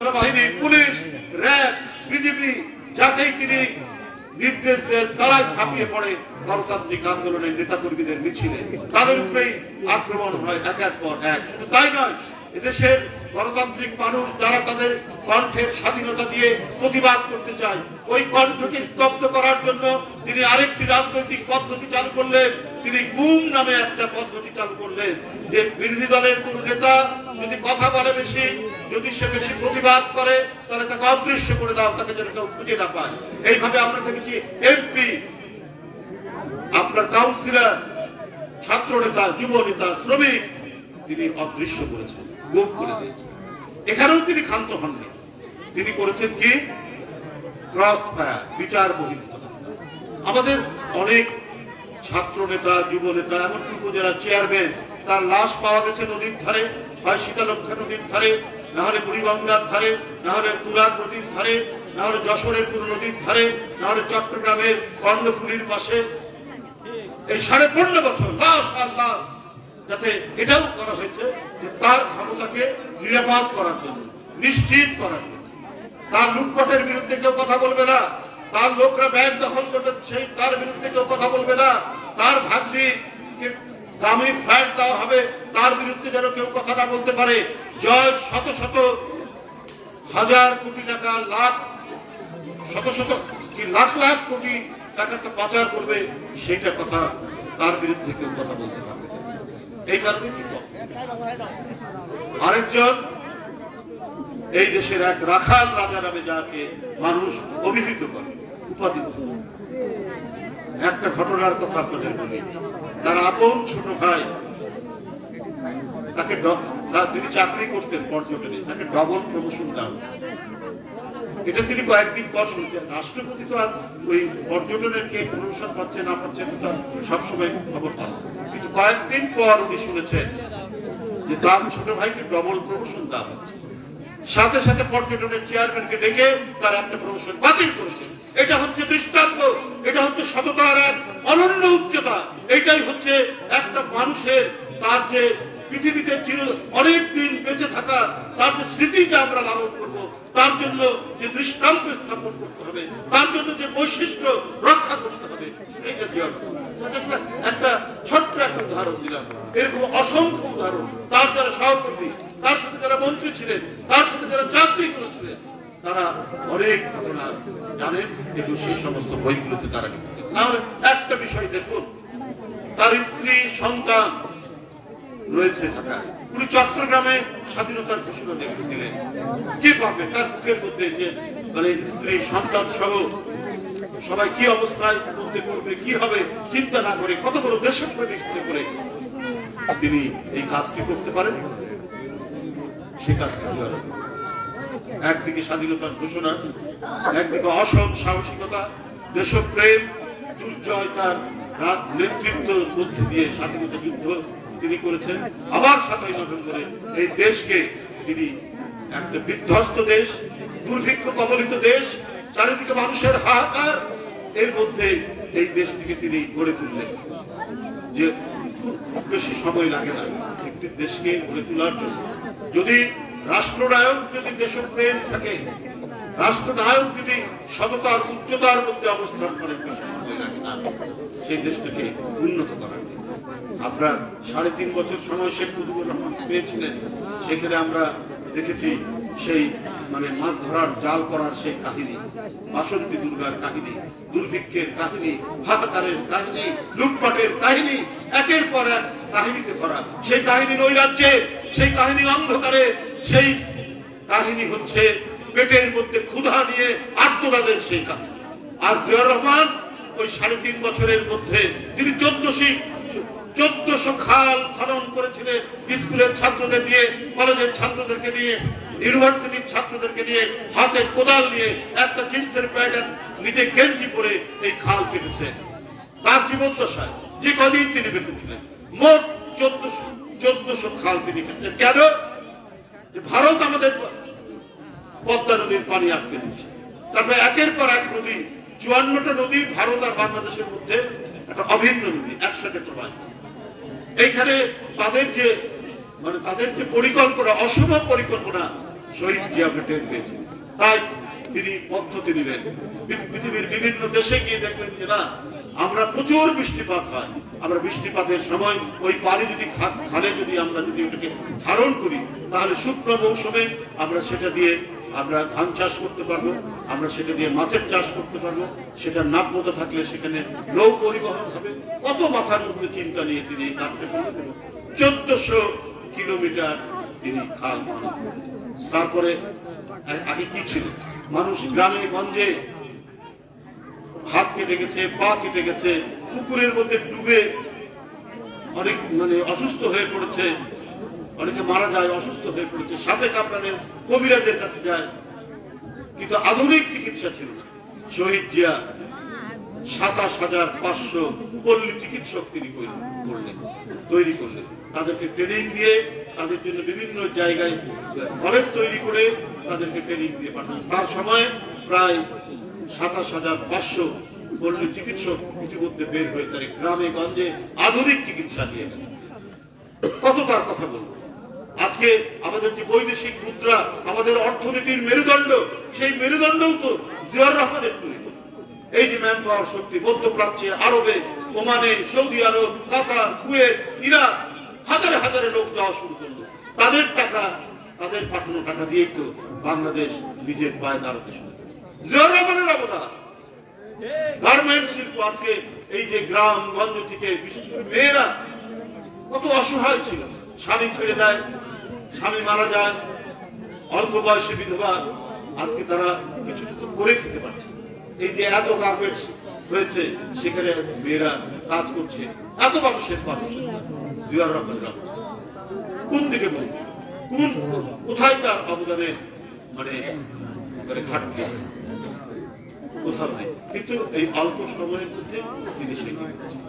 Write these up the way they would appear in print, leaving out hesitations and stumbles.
নিরাপত্তা বাহিনী, police, RAB, BGB, যাকেই তিনি নির্দেশ দেন তারাই ছাপিয়ে পড়ে গণতান্ত্রিক আন্দোলনের নেতাকর্মীদের মিছিলে। তাদের উপরেই আক্রমণ হয় একের পর এক। শুধু তাই নয়, এদেশের গণতান্ত্রিক মানুষ যারা তাদের কণ্ঠের স্বাধীনতা দিয়ে প্রতিবাদ করতে চায়, ওই কণ্ঠকে স্তব্ধ করার জন্য তিনি আরেকটি রাজনৈতিক পদ্ধতি চালু করলেন। তিনি গুম নামে একটা পদ্ধতি চালু করলেন, যে বিরোধী দলের কোন নেতা যদি কথা বলে বেশি, যদি সে বেশি প্রতিবাদ করে, তাহলে তাকে অদৃশ্য করে দাও, তাকে যেন কেউ খুঁজে না পায়। এইভাবে আমরা দেখেছি এমপি, আপনার কাউন্সিলর, ছাত্র নেতা, যুব নেতা, শ্রমিক তিনি অদৃশ্য করেছেন, গুম করে দিয়েছেন। এখানেও তিনি ক্ষান্ত হননি। তিনি করেছেন কি? ক্রস ফায়ার, বিচার বহির্ভূত। আমাদের অনেক ছাত্র নেতা, যুব নেতা, এমনকি উপজেলা চেয়ারম্যান, তার লাশ পাওয়া গেছে নদীর ধারে, হয় শীতলক্ষা নদীর ধারে, না হলে বুড়িগঙ্গার ধারে, না হলে তুরাগ নদীর ধারে, না হলে যশোরের কোন নদীর ধারে, না হলে চট্টগ্রামের কর্ণফুলির পাশে। এই 15.5 বছর লাশ আর লাশ, যাতে এটাও করা হয়েছে যে তার ক্ষমতাকে নিরাপদ করার জন্য, নিশ্চিত করার জন্য। তার লুটপাটের বিরুদ্ধে কেউ কথা বলবে না, তার লোকরা ব্যাংক দখল করবে সেই তার বিরুদ্ধে কেউ কথা বলবে না, তার ভাগ্নিকে দামি ফ্ল্যাট দেওয়া হবে তার বিরুদ্ধে যেন কেউ কথা না বলতে পারে। জয় শত শত হাজার কোটি টাকা, লাখ শত শত কি লাখ লাখ কোটি টাকাকে পাচার করবে, সেইটা কথা তার বিরুদ্ধে কেউ কথা বলতে পারবে। এই কারণে কি আরেকজন এই দেশের এক রাখাল রাজা নামে যাকে মানুষ অভিহিত করে, উপাধি। একটা ঘটনার কথা আপনাদের বলি। তার আপন ছোট ভাই, তাকে তিনি চাকরি করতেন পর্যটনে, তাকে ডবল প্রমোশন দেওয়া। এটা তিনি কয়েকদিন পর শুনছেন। রাষ্ট্রপতি তো আর ওই পর্যটনের কে প্রমোশন পাচ্ছে না পাচ্ছে সবসময় খবর পান, কিন্তু কয়েকদিন পর উনি শুনেছেন যে তার ছোট ভাইকে ডবল প্রমোশন দেওয়া হচ্ছে। সাথে সাথে পর্যটনের চেয়ারম্যানকে ডেকে তার একটা প্রমোশন বাতিল করেছে। এটা হচ্ছে দৃষ্টান্ত, এটা হচ্ছে সততার এক অনন্য উচ্চতা। এটাই হচ্ছে একটা মানুষের তার যে পৃথিবীতে অনেক দিন বেঁচে থাকা, তার যে স্মৃতিকে আমরা লালন করবো, তার জন্য যে দৃষ্টান্ত স্থাপন করতে হবে, তার জন্য যে বৈশিষ্ট্য রক্ষা করতে হবে, এইটা একটা ছোট্ট একটা উদাহরণ দিলাম। এরকম অসংখ্য উদাহরণ। তার যারা সহকর্মী, তার সাথে যারা মন্ত্রী ছিলেন, তার সাথে যারা চাকরি করেছিলেন, তারা অনেক ঘটনা জানেন, কিন্তু সেই সমস্ত বইগুলোতে তারা লিখেছেন। তাহলে একটা বিষয় দেখুন, তার স্ত্রী সন্তান রয়েছে ঢাকায়, উনি চট্টগ্রামে স্বাধীনতার ঘোষণা দিলেন। কি পাবে তার বুকের মধ্যে যে মানে স্ত্রী সন্তান সহ সবাই কি অবস্থায় মধ্যে করবে, কি হবে চিন্তা না করে, কত বড় দেশপ্রেমিক হতে করে তিনি এই কাজটি করতে পারেন। সে কাজটি একদিকে স্বাধীনতার ঘোষণা, একদিকে অসম সাহসিকতা, দেশপ্রেম, দুর্জয়, তার নেতৃত্বের মধ্যে দিয়ে স্বাধীনতা যুদ্ধ তিনি করেছেন। আবার 7ই নভেম্বরে এই দেশকে তিনি একটা বিধ্বস্ত দেশ, দুর্ভিক্ষ কবলিত দেশ, চারিদিকে মানুষের হাহাকার, এর মধ্যে এই দেশটিকে তিনি গড়ে তুললেন। যে খুব বেশি সময় লাগে না একটি দেশকে গড়ে তোলার জন্য। যদি রাষ্ট্রনায়ক যদি দেশপ্রেম থাকে, রাষ্ট্রনায়ক যদি সততার উচ্চতার মধ্যে অবস্থান করে, বেশি সময় লাগে না সেই দেশটাকে উন্নত করার। আমরা 3.5 বছর সময় শেখ মুজিবুর রহমান পেয়েছিলেন। সেখানে আমরা দেখেছি সেই মানে মাছ ধরার জাল করার সেই কাহিনী, বাসন্তী দুর্গার কাহিনী, দুর্ভিক্ষের কাহিনী, হাহাকারের কাহিনী, লুটপাটের কাহিনী, একের পর এক কাহিনীতে ভরা। সেই কাহিনী নৈরাজ্যে, সেই কাহিনী অন্ধকারে, সেই কাহিনী হচ্ছে পেটের মধ্যে ক্ষুধা নিয়ে আত্মরাদের সেই কাহিনী। আর জিয়াউর রহমান ওই 3.5 বছরের মধ্যে তিনি 1400 খাল খনন করেছিলেন, স্কুলের ছাত্রদের নিয়ে, কলেজের ছাত্রদেরকে নিয়ে, ইউনিভার্সিটির ছাত্রদেরকে নিয়ে, হাতে কোদাল নিয়ে, একটা জিন্সের প্যান্ট নিজে গেঞ্জি পরে এই খাল কেটেছেন। তার জীবদ্দশায় যে কদিন তিনি বেঁচেছিলেন মোট 1400 খাল তিনি কেটেছেন। কেন? যে ভারত আমাদের পদ্মা নদীর পানি আটকে দিচ্ছে। তারপরে একের পর এক নদী, 54টা নদী ভারত আর বাংলাদেশের মধ্যে একটা অভিন্ন নদী একসাথে প্রবাহ। এইখানে তাদের যে পরিকল্পনা, অসম পরিকল্পনা, শহীদ জিয়াকে টের পেয়েছেন, তাই তিনি পদ্ধতি নিলেন। পৃথিবীর বিভিন্ন দেশে গিয়ে দেখলেন যে না, আমরা প্রচুর বৃষ্টিপাত হয়, আমরা বৃষ্টিপাতের সময় ওই পানি যদি খালে যদি আমরা যদি ওটাকে ধারণ করি, তাহলে শুকনো মৌসুমে আমরা সেটা দিয়ে আমরা ধান চাষ করতে পারবো, আমরা সেটা দিয়ে মাছের চাষ করতে পারবো, সেটা নাব্যতা থাকলে সেখানে নৌ পরিবহন হবে। কত মাথার মধ্যে চিন্তা নিয়ে তিনি এই কাজটা করলেন। 1400 কিলোমিটার তিনি খাল খনন। তারপরে আগে কি ছিল, মানুষ গ্রামে গঞ্জে হাত কেটে গেছে, পা কেটে গেছে, পুকুরের মধ্যে ডুবে অনেক অসুস্থ হয়ে পড়েছে, অনেকে মারা যায়, অসুস্থ হয়ে পড়েছে, সাপে কামড়ালে কবিরাজের কাছে যায়, কিন্তু আধুনিক চিকিৎসা ছিল না। শহীদ জিয়া 27,500 পল্লী চিকিৎসক তিনি তৈরি করলেন, তাদেরকে ট্রেনিং দিয়ে, তাদের জন্য বিভিন্ন জায়গায় কলেজ তৈরি করে তাদেরকে ট্রেনিং দিয়ে পাঠান। তার সময় প্রায় 27,500 পল্লী চিকিৎসক ইতিমধ্যে বের হয়ে তার গ্রামে গঞ্জে আধুনিক চিকিৎসা দিয়ে গেল। কত তার কথা বলবো। আজকে আমাদের যে বৈদেশিক মুদ্রা, আমাদের অর্থনীতির মেরুদণ্ড, সেই মেরুদণ্ডও তো জিয়াউর রহমানের তৈরি। এই যে ম্যান পাওয়ার শক্তি, মধ্যপ্রাচ্যে, আরবে, ওমানে, সৌদি আরব, কাতার, কুয়েত, ইরাক, হাজারে হাজারে লোক যাওয়া শুরু করলো। তাদের টাকা, তাদের পাঠানো টাকা দিয়েই তো বাংলাদেশ নিজের পায়ে দাঁড়াতে শুরু করে। জিয়াউর রহমানের অবদান। গার্মেন্ট শিল্প আজকে এই যে গ্রাম গঞ্জ থেকে বিশেষ করে মেয়েরা কত অসহায় ছিল, স্বামী ছেড়ে দেয়, স্বামী মারা যায়, অল্প বয়সে বিধবা, আজকে তারা কিছু কিছু করে খেতে পারছে। এই যে এত গার্মেন্টস হয়েছে, সেখানে মেয়েরা কাজ করছে, এত মানুষের মানুষ জিয়াউর রহমান কোন দিকে বলবে, কোথায় তার অবদানে ঘাটতি কোথাও নেই। কিন্তু এই অল্প সময়ের মধ্যে তিনি সেটি করেছেন।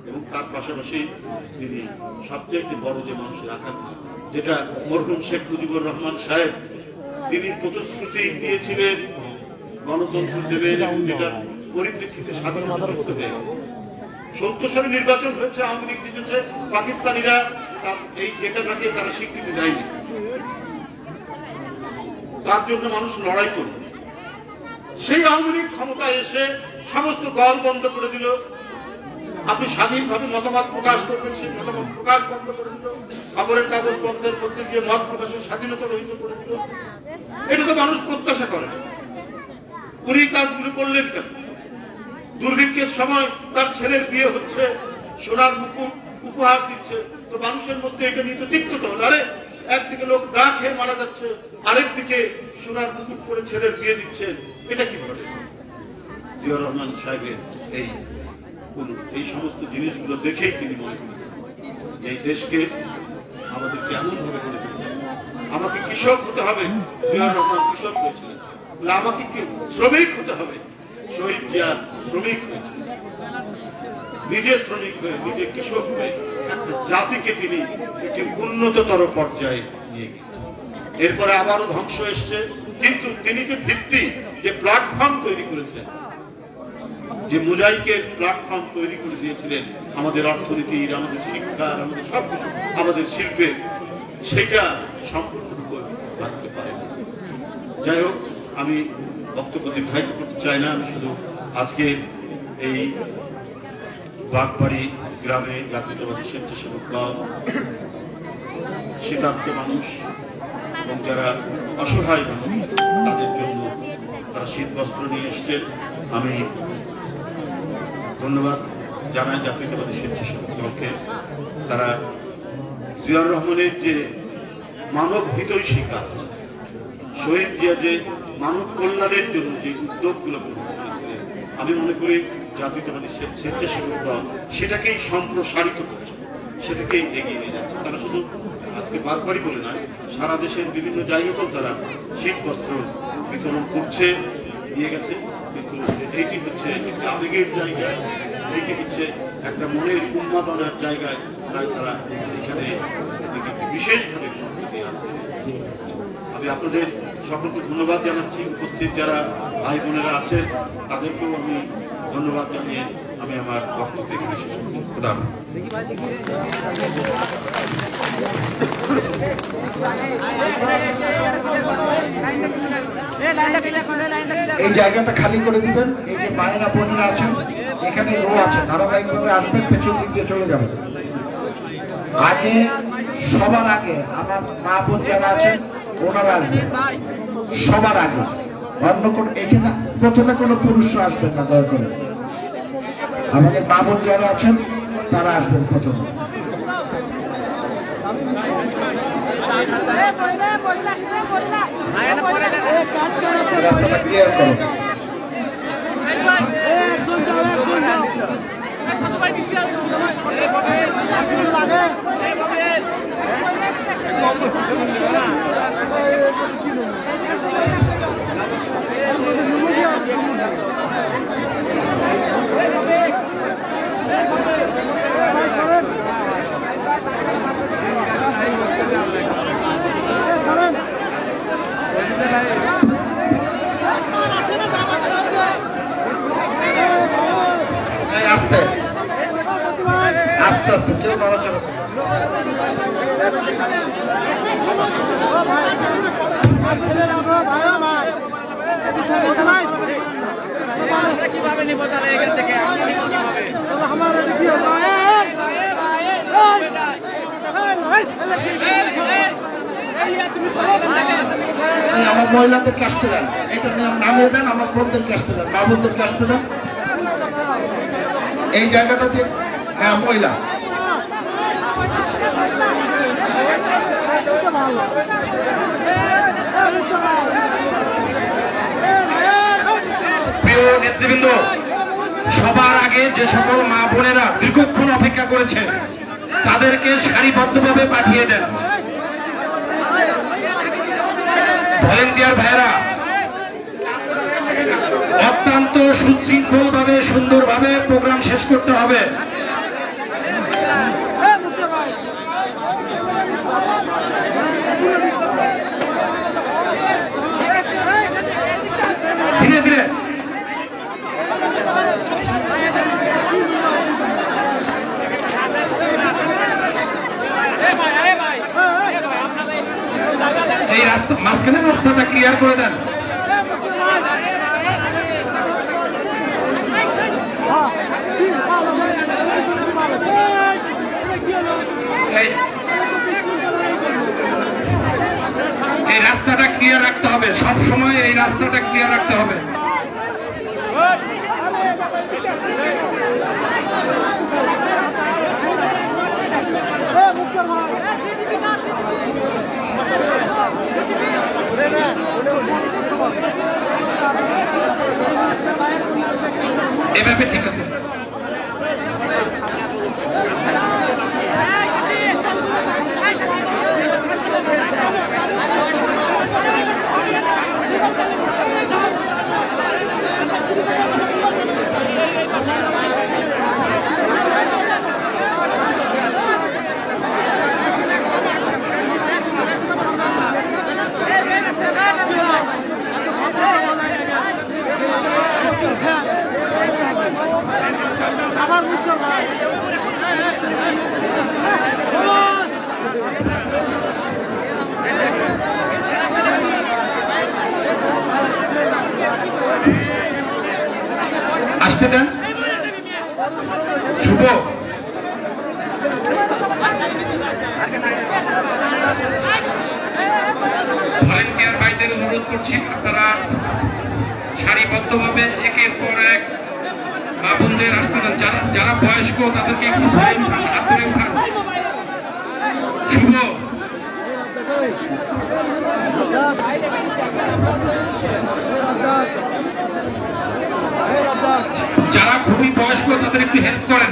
এবং তার পাশাপাশি তিনি সবচেয়ে বড় যে মানুষের আকাঙ্ক্ষা, যেটা মরহুম শেখ মুজিবুর রহমান সাহেব তিনি প্রতিশ্রুতি দিয়েছিলেন গণতন্ত্র দেবেন, এবং যেটার পরিপ্রেক্ষিতে স্বাধীনতা করতে দেয়। 70 সালে নির্বাচন হয়েছে, আওয়ামী লীগ জিতেছে, পাকিস্তানিরা এই যেটাকে তারা স্বীকৃতি দেয়নি, তার জন্য মানুষ লড়াই করল। সেই আওয়ামী লীগ ক্ষমতায় এসে সমস্ত দল বন্ধ করে দিল। আপনি স্বাধীনভাবে মতামত প্রকাশ করবেন, সেই মতামত প্রকাশ বন্ধ করে দিল। খবরের কাগজ বন্ধের মধ্যে দিয়ে মত প্রকাশের স্বাধীনতা রহিত করে দিল। এটা তো মানুষ প্রত্যাশা করে। উনি কাজগুলো করলেন কেন? দুর্ভিক্ষের সময় তার ছেলের বিয়ে হচ্ছে, সোনার মুকুট উপহার দিচ্ছে, তো মানুষের মধ্যে এটা নিয়ে তো তিক্ততা হল। আরে একদিকে লোক না খেয়ে মারা যাচ্ছে, আরেকদিকে সোনার মুকুট করে ছেলের বিয়ে দিচ্ছে, এটা কি ঘটে? জিয়াউর রহমান সাহেবের এই সমস্ত জিনিসগুলো দেখেই তিনি মনে করেছেন যে এই দেশকে আমাদেরকে এমন ভাবে করে দিতে হবে। আমাকে কৃষক হতে হবে, জিয়াউর রহমান কৃষক হয়েছিলেন। আমাকে শ্রমিক হতে হবে, শহীদ জিয়া শ্রমিক হয়েছিলেন। নিজে শ্রমিক হয়ে, নিজে কৃষক হয়ে একটা জাতিকে তিনি একটি উন্নততর পর্যায়ে নিয়ে গেছেন। এরপরে আবারও ধ্বংস এসছে, কিন্তু তিনি যে ভিত্তি, যে প্ল্যাটফর্ম তৈরি করেছেন, যে মোজাইকের প্ল্যাটফর্ম তৈরি করে দিয়েছিলেন আমাদের অর্থনীতির, আমাদের শিক্ষার, আমাদের সবকিছু, আমাদের শিল্পের, সেটা সম্পূর্ণরূপে থাকতে পারে। যাই হোক, আমি বক্তব্য দীর্ঘায়িত করতে চাই না। আমি শুধু আজকে এই বাগবাড়ি গ্রামে জাতীয়তাবাদী স্বেচ্ছাসেবক দল, শীতার্ত মানুষ এবং যারা অসহায় মানুষ, তাদের জন্য তারা শীত বস্ত্র নিয়ে এসছেন। আমি ধন্যবাদ জানাই জাতীয়তাবাদী স্বেচ্ছাসেবক দলকে। তারা জিয়াউর রহমানের যে মানব হিতৈষী কাজ, শহীদ জিয়া যে মানব কল্যাণের জন্য যে উদ্যোগগুলো গ্রহণ করেছিলেন, আমি মনে করি জাতীয়তাবাদী স্বেচ্ছাসেবক দল সেটাকেই সম্প্রসারিত করছে, সেটাকেই এগিয়ে নিয়ে যাচ্ছে। তারা শুধু আজকে বাগবাড়ি বলে নয়, সারা দেশের বিভিন্ন জায়গাতেও তারা শীত বস্ত্র বিতরণ করছে, নিয়ে গেছে। কিন্তু এইটি হচ্ছে একটি আবেগের জায়গায়, এইটি হচ্ছে একটা মনের উন্মাদনার জায়গায়, তাই তারা এখানে বিশেষভাবে আমি আপনাদের সকলকে ধন্যবাদ জানাচ্ছি। উপস্থিত যারা ভাই বোনেরা আছেন তাদেরকেও আমি ধন্যবাদ জানিয়ে আমি আমার বক্তব্য এখানে শেষ করছি। খোদা হাফেজ। এই জায়গাটা খালি করে দিবেন। এই যে মায়েরা বোনেরা আছেন, এখানে রো আছে, ধারাবাহিকভাবে আসবেন, পেছন দিক দিয়ে চলে যাবেন। আগে সবার আগে আমার মা বোন যারা আছেন ওনারা আসবেন সবার আগে। অন্য কোন এখানে প্রথমে কোনো পুরুষরা আসবেন না, দয়া করে আমাদের মা বোন যারা আছেন তারা আসবেন প্রথমে। রাস্তাটা ক্লিয়ার করো। আস্তে আস্তে আস্তে কেউ নড়াচড়া কিভাবে নিব তারা এখান থেকে আমার মহিলাদেরকে আসতে দেন, এটা নামিয়ে দেন, আমার বোনদেরকে আসতে দেন, মা বোনদেরকে আসতে দেন। এই জায়গাটা দিয়ে হ্যাঁ মহিলা প্রিয় নেতৃবৃন্দ, সবার আগে যে সকল মা বোনেরা দীর্ঘক্ষণ অপেক্ষা করেছেন তাদেরকে সারিবদ্ধভাবে পাঠিয়ে দেন। ভলেন্টিয়ার ভাইয়েরা অত্যন্ত সুশৃঙ্খল ভাবে সুন্দরভাবে প্রোগ্রাম শেষ করতে হবে। ধীরে ধীরে এই রাস্তা মাঝখানে রাস্তাটা ক্লিয়ার করে দেন। এই রাস্তাটা ক্লিয়ার রাখতে হবে, সব সময় এই রাস্তাটা ক্লিয়ার রাখতে হবে। এভাবে ঠিক আছে। আসতে দেন। শুভ ভলেন্টিয়ার ভাইদের অনুরোধ করছি, আপনারা সারিবদ্ধভাবে একের পর এক মা বোনদের আসতে দেন। যারা বয়স্ক তাদেরকে একটু হাত ধরে উঠান। শুভ যারা খুবই বয়স্ক তাদের একটু হেল্প করেন।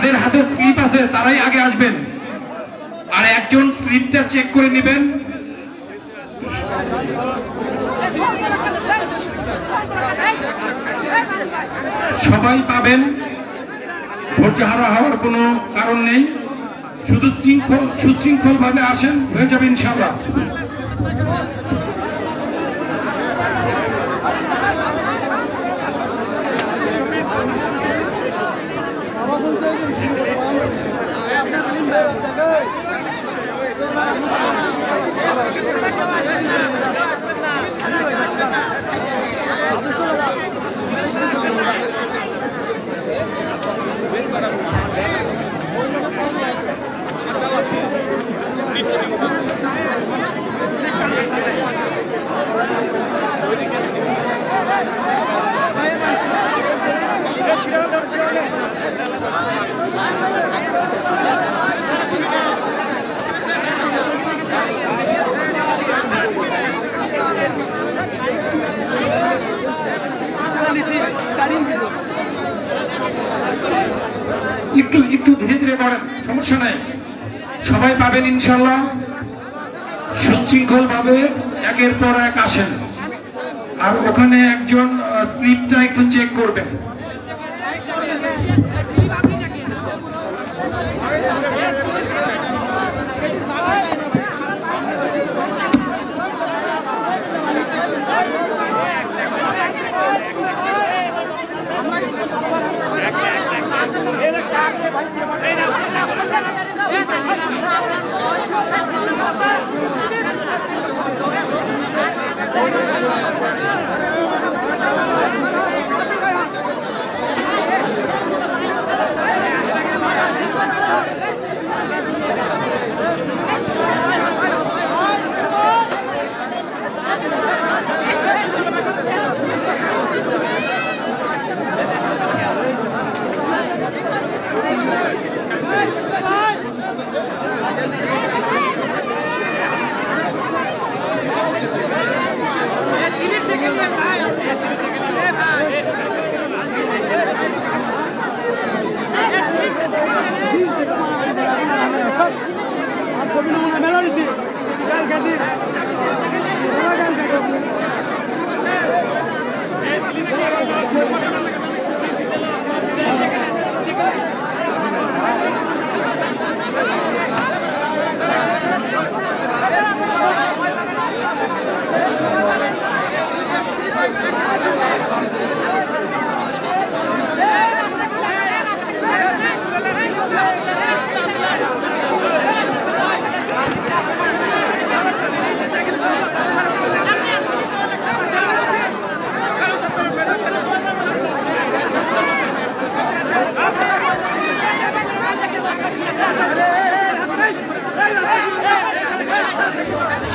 যাদের হাতে স্লিপ আছে তারাই আগে আসবেন, আর একজন স্লিপটা চেক করে নেবেন। সবাই পাবেন, ধৈর্যহারা হওয়ার কোনো কারণ নেই, শুধু সুশৃঙ্খল ভাবে আসেন, হয়ে যাবে ইনশাআল্লাহ। একটু ধীরে ধীরে করেন, সমস্যা নাই, সবাই পাবেন ইনশাল্লাহ। সুশৃঙ্খল ভাবে একের পর এক আসেন, আর ওখানে একজন স্লিপটা একটু চেক করবেন।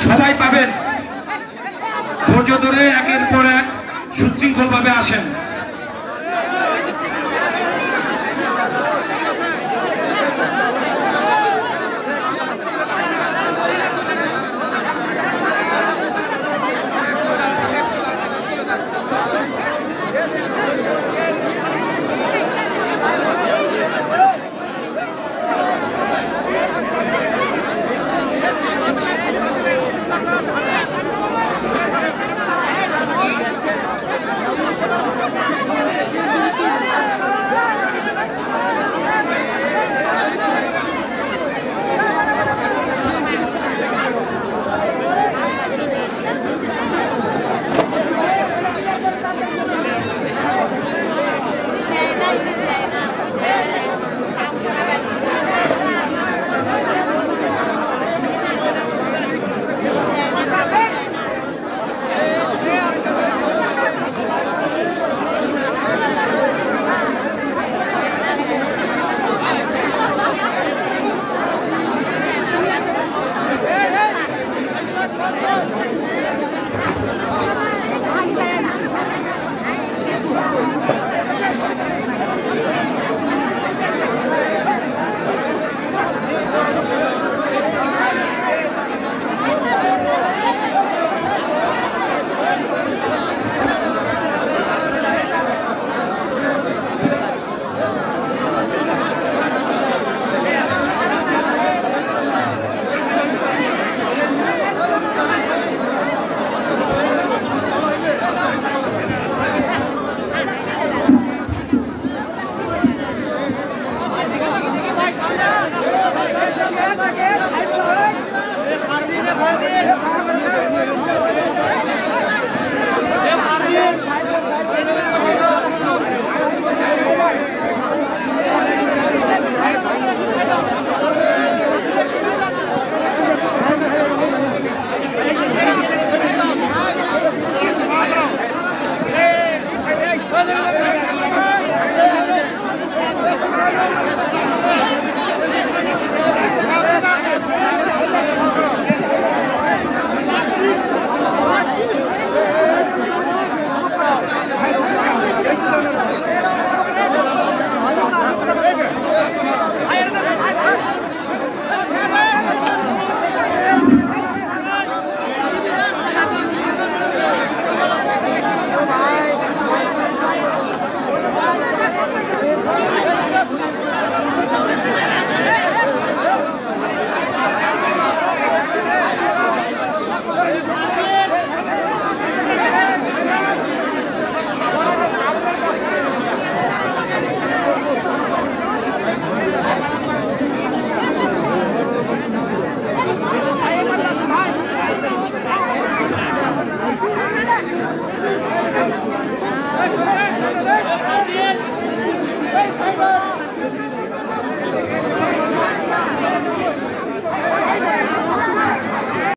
সবাই পাবেন, ধৈর্য ধরে একের পর এক সুশৃঙ্খল ভাবে আসেন।